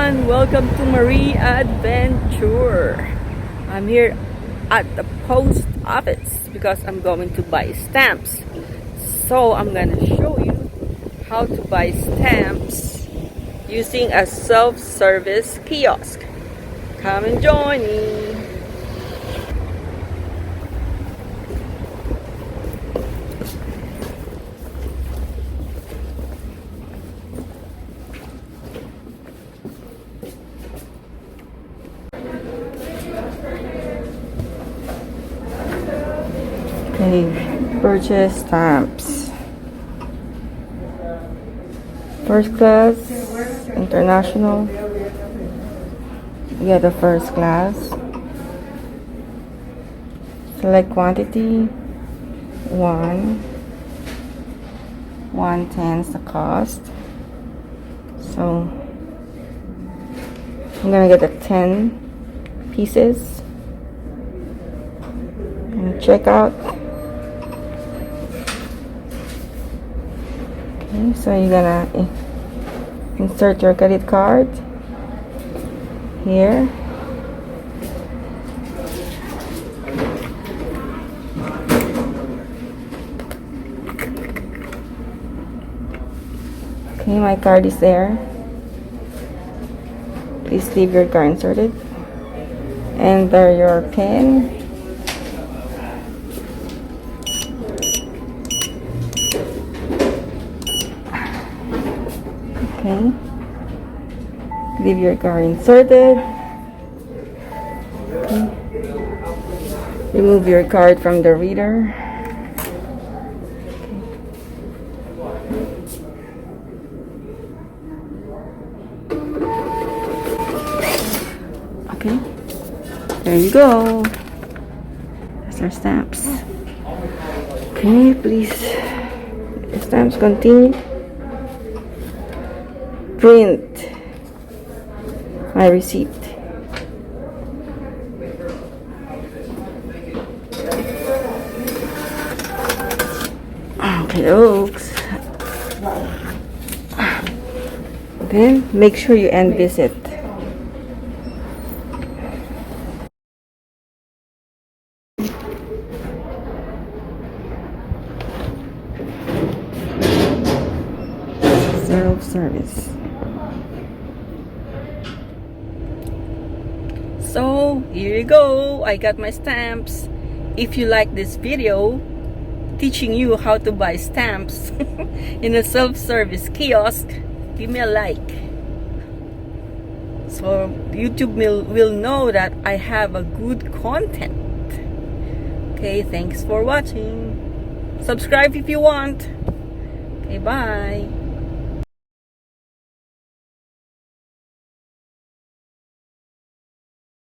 everyone, welcome to Marie Adventure. I'm here at the post office because I'm going to buy stamps. So I'm gonna show you how to buy stamps using a self-service kiosk. Come and join me. Okay, purchase stamps. First class, international. Yeah, the first class. Select quantity. 110 is the cost. So I'm gonna get the 10 pieces. And check out. Okay, so you're gonna insert your credit card here. Okay, my card is there. Please leave your card inserted. Enter your PIN. Okay. Leave your card inserted. Okay. Remove your card from the reader. Okay. There you go. That's our stamps. Okay, please. The stamps continue. Print my receipt. Okay, folks. Then make sure you end visit. Self-service. So here you go, I got my stamps. If you like this video teaching you how to buy stamps in a self-service kiosk, give me a like, so YouTube will know that I have a good content. Okay, thanks for watching. Subscribe if you want. Okay, bye.